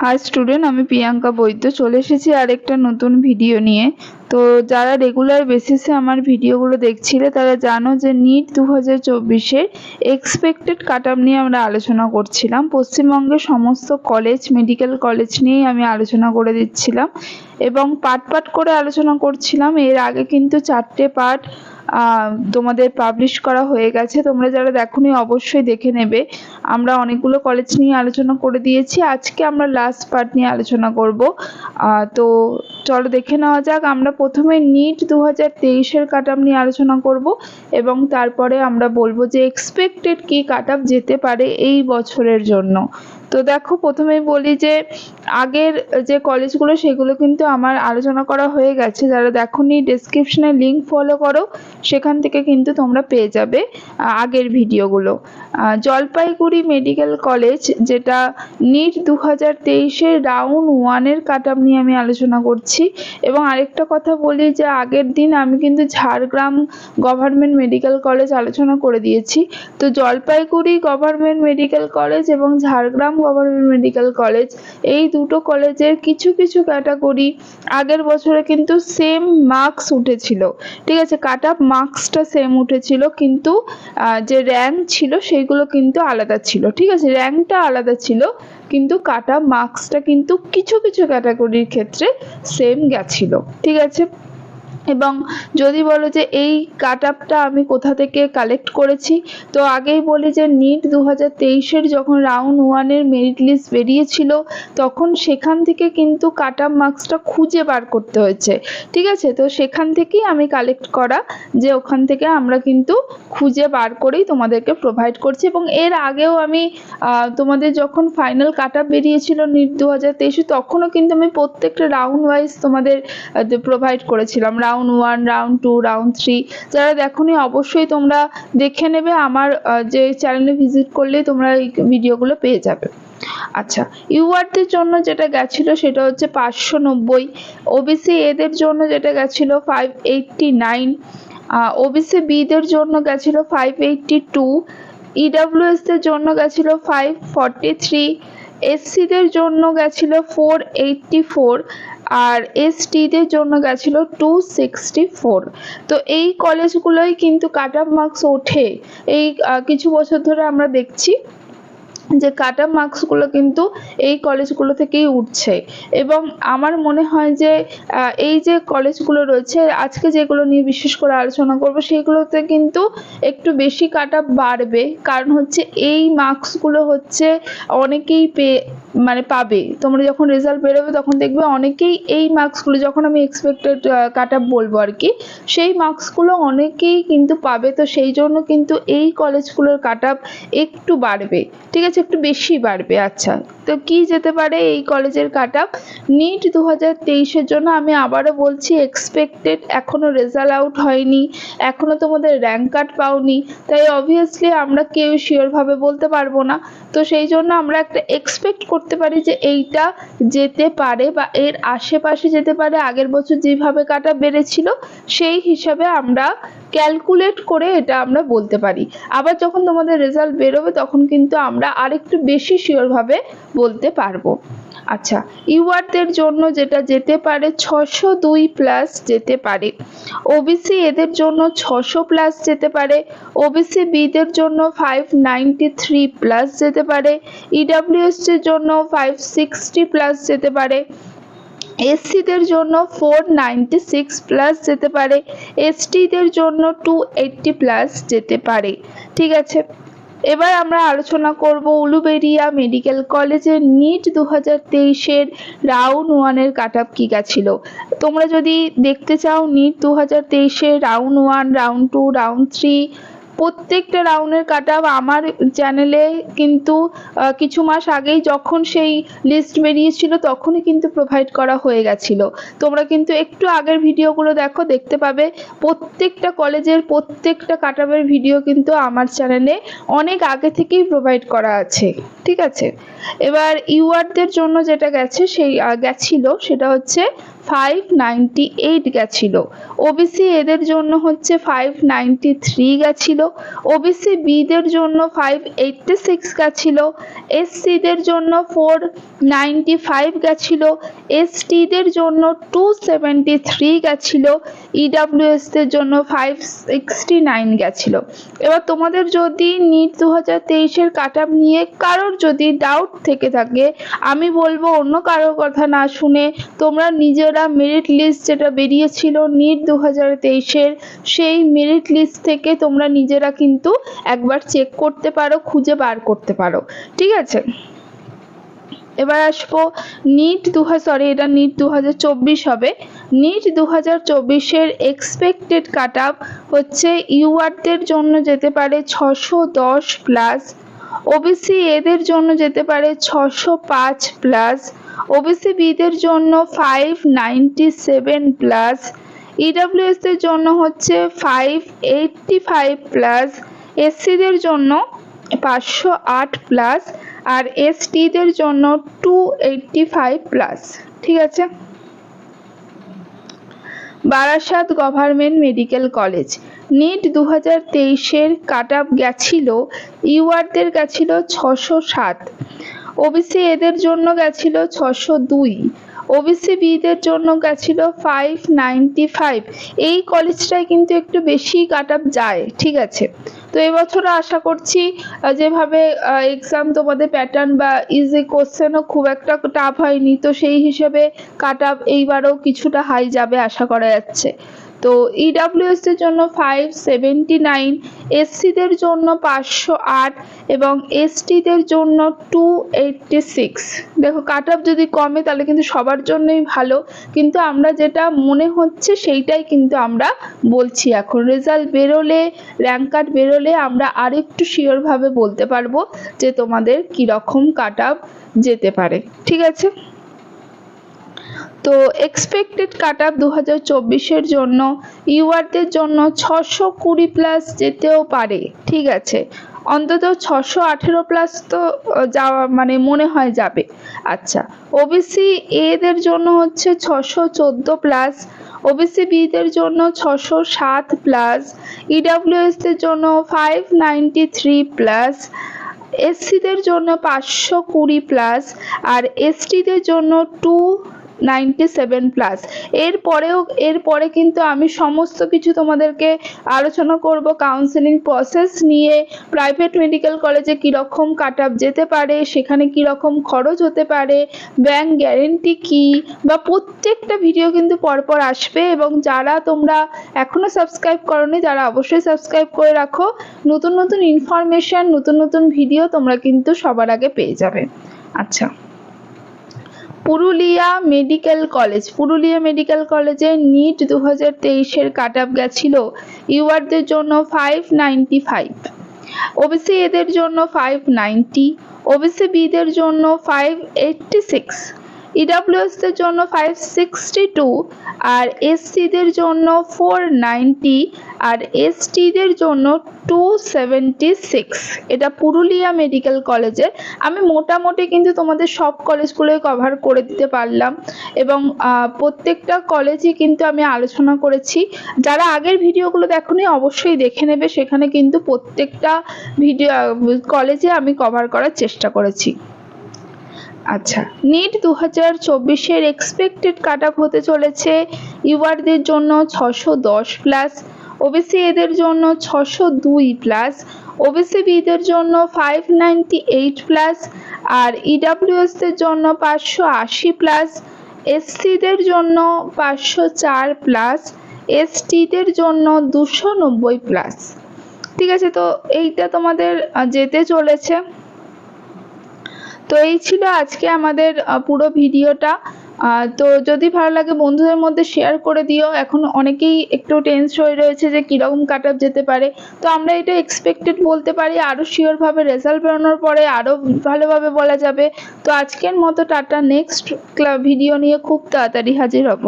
High student, আমি প্রিয়াঙ্কা বৈদ্য চলে এসেছি আরেকটা নতুন ভিডিও নিয়ে। তো যারা রেগুলার বেসিসে আমার ভিডিওগুলো দেখছিলে তারা জানো যে নিট 2024-এর এক্সপেক্টেড কাট অফ নিয়ে আমরা আলোচনা করছিলাম। পশ্চিমবঙ্গের সমস্ত কলেজ, মেডিকেল কলেজ নিয়েই আমি আলোচনা করে দিচ্ছিলাম এবং পার্ট করে আলোচনা করছিলাম। এর আগে কিন্তু 4টে পার্ট তোমাদের পাবলিশ করা হয়ে গেছে, তোমরা যারা দেখোনি অবশ্যই দেখে নেবে। আমরা অনেকগুলো কলেজ নিয়ে আলোচনা করে দিয়েছি, আজকে আমরা লাস্ট পার্ট নিয়ে আলোচনা করব। তো চলো দেখে নেওয়া যাক। আমরা প্রথমে নিট 2023-এর কাট অফ নিয়ে আলোচনা করব এবং তারপরে আমরা বলবো যে এক্সপেক্টেড কি কাট অফ যেতে পারে এই বছরের জন্য। তো দেখো, প্রথমেই বলি যে আগের যে কলেজগুলো সেগুলো কিন্তু আমার আলোচনা করা হয়ে গেছে। যারা দেখোনি ডেসক্রিপশনে লিঙ্ক ফলো করো, সেখান থেকে কিন্তু তোমরা পেয়ে যাবে আগের ভিডিওগুলো। জলপাইগুড়ি মেডিকেল কলেজ, যেটা নিট 2023-এর রাউন্ড 1-এর কাট অফ নিয়ে আমি আলোচনা করছি। এবং আরেকটা কথা বলি যে আগের দিন আমি কিন্তু ঝাড়গ্রাম গভর্নমেন্ট মেডিকেল কলেজ আলোচনা করে দিয়েছি। তো জলপাইগুড়ি গভর্নমেন্ট মেডিকেল কলেজ এবং ঝাড়গ্রাম গভর্নমেন্ট মেডিকেল কলেজ, এই দুটো কলেজের কিছু কিছু ক্যাটাগরি আগের বছরে কিন্তু সেম মার্কস উঠেছিল। ঠিক আছে, কাট অফ মার্কসটা সেম উঠেছিল, কিন্তু যে র্যাঙ্ক ছিল সেইগুলো কিন্তু আলাদা ছিল। ঠিক আছে, র্যাঙ্কটা আলাদা ছিল কিন্তু কাট অফ মার্কসটা কিন্তু কিছু কিছু ক্যাটাগরির ক্ষেত্রে সেম গেছিল। ঠিক আছে, এবং যদি বলো যে এই কাট আপটা আমি কোথা থেকে কালেক্ট করেছি, তো আগেই বলি যে নিট 2023-এর যখন রাউন্ড 1-এর মেরিট লিস্ট বেরিয়েছিল তখন সেখান থেকে কিন্তু কাট আপ মার্কসটা খুঁজে বার করতে হয়েছে। ঠিক আছে, তো সেখান থেকেই আমি কালেক্ট করা, যে ওখান থেকে আমরা কিন্তু খুঁজে বার করেই তোমাদেরকে প্রোভাইড করছি। এবং এর আগেও আমি তোমাদের যখন ফাইনাল কাট আপ বেরিয়েছিল নিট 2023-এ তখনও কিন্তু আমি প্রত্যেকটা রাউন্ড ওয়াইজ তোমাদের প্রোভাইড করেছিলাম, রাউন্ড 1, রাউন্ড 2, রাউন্ড 3। যারা দেখোনি অবশ্যই তোমরা দেখে নেবে, আমার যে চ্যানেলে ভিজিট করলেই তোমরা এই ভিডিওগুলো পেয়ে যাবে। আচ্ছা, ইউআরদের জন্য যেটা গেছিল সেটা হচ্ছে 590, ওবিসি এদের জন্য যেটা গেছিল 589, ওবিসি বিদের জন্য গেছিল 582, ইডাব্লিউএস দের জন্য গেছিল 543, এসসিদের জন্য গেছিল 484, আর এসটিদের জন্য গেছিল 264। তো এই কলেজগুলোই কিন্তু কাট অফ মার্কস ওঠে। এই কিছু বছর ধরে আমরা দেখছি যে কাট অফ মার্কসগুলো কিন্তু এই কলেজগুলো থেকেই উঠছে। এবং আমার মনে হয় যে এই যে কলেজগুলো রয়েছে আজকে যেগুলো নিয়ে বিশেষ করে আলোচনা করব সেইগুলোতে কিন্তু একটু বেশি কাট অফ বাড়বে, কারণ হচ্ছে এই মার্কসগুলো হচ্ছে অনেকেই পাবে। তোমরা যখন রেজাল্ট বেরোবে তখন দেখবে অনেকেই এই মার্কসগুলো, যখন আমি এক্সপেক্টেড কাট অফ বলবো আর কি, সেই মার্কসগুলো অনেকেই কিন্তু পাবে। তো সেই জন্য কিন্তু এই কলেজগুলোর কাট অফ একটু বাড়বে। ঠিক আছে, একটু বেশি বাড়বে। আচ্ছা, তো কি যেতে পারে এই কলেজের কাট অফ নিট 2023-এর জন্য? আমি আবারও বলছি, এক্সপেক্টেড এখনো রেজাল্ট আউট হয়নি, এখনো তোমাদের র্যাঙ্ক কার্ড পাওনি, তাই অবভিয়াসলি আমরা কেউ শিওরভাবে বলতে পারবো না। তো সেই জন্য আমরা একটা এক্সপেক্ট করতে পারি যে এইটা যেতে পারে বা এর আশেপাশে যেতে পারে। আগের বছর যেভাবে কাট অফ বেড়েছিল সেই হিসাবে আমরা ক্যালকুলেট করে এটা আমরা বলতে পারি। আবার যখন তোমাদের রেজাল্ট বেরোবে তখন কিন্তু আমরা আরেকটু বেশি শিওরভাবে বলতে পারবো। আচ্ছা, ইউআরদের জন্য যেটা যেতে পারে 602 প্লাস যেতে পারে, ওবিসি এদের জন্য 600 প্লাস যেতে পারে, ওবিসি বিদের জন্য 593 প্লাস যেতে পারে, ইডাব্লিউএস এর জন্য 560 প্লাস যেতে পারে, এসসিদের জন্য 496 প্লাস যেতে পারে, এসটিদের জন্য 280 প্লাস যেতে পারে। ঠিক আছে, এবার আমরা আলোচনা করব উলুবেড়িয়া মেডিকেল কলেজের নিট 2023-এর রাউন্ড 1-এর কাট অফ কি গেছিল। তোমরা যদি দেখতে চাও নিট 2023-এর রাউন্ড 1, রাউন্ড 2, রাউন্ড 3 প্রত্যেকটা রাউন্ডের কাট অফ আমার চ্যানেলে কিন্তু কিছু মাস আগেই যখন সেই লিস্ট বেরিয়েছিল তখনই কিন্তু প্রোভাইড করা হয়ে গেছিল। তোমরা কিন্তু একটু আগের ভিডিওগুলো দেখো, দেখতে পাবে প্রত্যেকটা কলেজের প্রত্যেকটা কাট অফের ভিডিও কিন্তু আমার চ্যানেলে অনেক আগে থেকেই প্রোভাইড করা আছে। ঠিক আছে, এবার ইউআরদের জন্য যেটা গেছিল সেটা হচ্ছে 598 গেছিল, ওবিসি এদের জন্য হচ্ছে 593 গেছিল, ওবিসি বিদের জন্য 586 গেছিল, এসসিদের জন্য 495 গেছিল, এসটিদের জন্য 273 গেছিল, ইডাব্লিউএস দের জন্য 569 গেছিল। এবার তোমাদের যদি নিট 2023-এর কাটআপ নিয়ে কারোর যদি ডাউট থেকে থাকে, আমি বলবো অন্য কারোর কথা না শুনে তোমরা নিজেরা মেরিট লিস্ট যেটা বেরিয়েছিল নিট 2023-এর, সেই মেরিট লিস্ট থেকে তোমরা নিজেরা কিন্তু একবার চেক করতে পারো, খুঁজে বার করতে পারো, ঠিক আছে। এবার আসবো নিট এটা নিট 2024 হবে। নিট 2024-এর এক্সপেক্টেড কাটআপ হচ্ছে ইউআরদের জন্য যেতে পারে 610 প্লাস, ওবিসি এদের জন্য যেতে পারে 605 প্লাস, ওবিসি বিদের জন্য 597 প্লাস, ইডাব্লিউএস এর জন্য হচ্ছে 585 প্লাস, এসসিদের জন্য 508 প্লাস, আর এসটিদের জন্য 285 প্লাস, ঠিক আছে। Barasat government medical college NEET 2023-এর কাটআপ গেছিল, ইউআরদের গেছিল 607, ওবিসি এদের জন্য গেছিল 602, ওবিসি বিদের জন্য গেছিল 595। এই কলেজটায় কিন্তু একটু বেশি কাটআপ যায়, ঠিক আছে। তো এবছর আশা করছি যেভাবে এক্সাম তোমাদের প্যাটার্ন বা ইজি কোশ্চেনও খুব একটা টাফ হয়নি, তো সেই হিসেবে কাটআপ এইবারও কিছুটা হাই যাবে আশা করা যাচ্ছে। তো ইডাব্লিউএস এর জন্য 579, এসসিদের জন্য 508 এবং এসটিদের জন্য 286। দেখো কাটআপ যদি কমে তাহলে কিন্তু সবার জন্যই ভালো, কিন্তু আমরা যেটা মনে হচ্ছে সেইটাই কিন্তু আমরা বলছি। এখন রেজাল্ট বেরোলে, র্যাঙ্ক কার্ড বেরোলে আমরা আরেকটু শিওরভাবে বলতে পারবো যে তোমাদের কীরকম কাটআপ যেতে পারে, ঠিক আছে। তো এক্সপেক্টেড কাটআপ 2024-এর জন্য ইউআরদের জন্য 620 প্লাস যেতেও পারে, ঠিক আছে। অন্তত 618 প্লাস তো যাওয়া মানে মনে হয় যাবে। আচ্ছা, ওবিসি এদের জন্য হচ্ছে 614 প্লাস, ওবিসি বিদের জন্য 607 প্লাস, ইডাব্লিউএস এর জন্য 593 প্লাস, এসসিদের জন্য 520 প্লাস, আর এসটিদের জন্য 297 প্লাস। এরপরে কিন্তু আমি সমস্ত কিছু তোমাদেরকে আলোচনা করব কাউন্সেলিং প্রসেস নিয়ে, প্রাইভেট মেডিকেল কলেজে কীরকম কাটআপ যেতে পারে, সেখানে কীরকম খরচ হতে পারে, ব্যাংক গ্যারেন্টি কি, বা প্রত্যেকটা ভিডিও কিন্তু পরপর আসবে। এবং যারা তোমরা এখনো সাবস্ক্রাইব করোনি তারা অবশ্যই সাবস্ক্রাইব করে রাখো, নতুন নতুন ইনফরমেশন, নতুন নতুন ভিডিও তোমরা কিন্তু সবার আগে পেয়ে যাবে। আচ্ছা, পুরুলিয়া মেডিকেল কলেজে নিট 2023-এর কাটআপ গেছিল ইউআরদের জন্য 595, ওবিসি এদের জন্য 590, ওবিসি বিদের জন্য 586, ইডাব্লিউএস দের জন্য 562, আর এসসিদের জন্য 490, আর এসটিদের জন্য 276। এটা পুরুলিয়া মেডিকেল কলেজের। আমি মোটামুটি কিন্তু তোমাদের সব কলেজগুলোই কভার করে দিতে পারলাম, এবং প্রত্যেকটা কলেজই কিন্তু আমি আলোচনা করেছি। যারা আগের ভিডিওগুলো দেখোনি অবশ্যই দেখে নেবে, সেখানে কিন্তু প্রত্যেকটা ভিডিও কলেজে আমি কভার করার চেষ্টা করেছি। আচ্ছা, নিট 2024-এর এক্সপেক্টেড কাটআপ হতে চলেছে ইউআরদের জন্য 610 প্লাস, ওবিসি এদের জন্য 602 প্লাস, ওবিসি বিদের জন্য 598 প্লাস, আর ইডাব্লিউএস দের জন্য 580 প্লাস, এসসিদের জন্য 504 প্লাস, এসটিদের জন্য 290 প্লাস, ঠিক আছে। তো এইটা তোমাদের যেতে চলেছে। তো এই ছিল আজকে আমাদের পুরো ভিডিওটা। তো যদি ভালো লাগে বন্ধুদের মধ্যে শেয়ার করে দিও। এখন অনেকেই একটু টেন্স হয়ে রয়েছে যে কীরকম কাটআপ যেতে পারে, তো আমরা এটা এক্সপেক্টেড বলতে পারি, আরও শিওরভাবে রেজাল্ট বেরোনোর পরে আরও ভালোভাবে বলা যাবে। তো আজকের মতো টাটা, নেক্সট ভিডিও নিয়ে খুব তাড়াতাড়ি হাজির হব।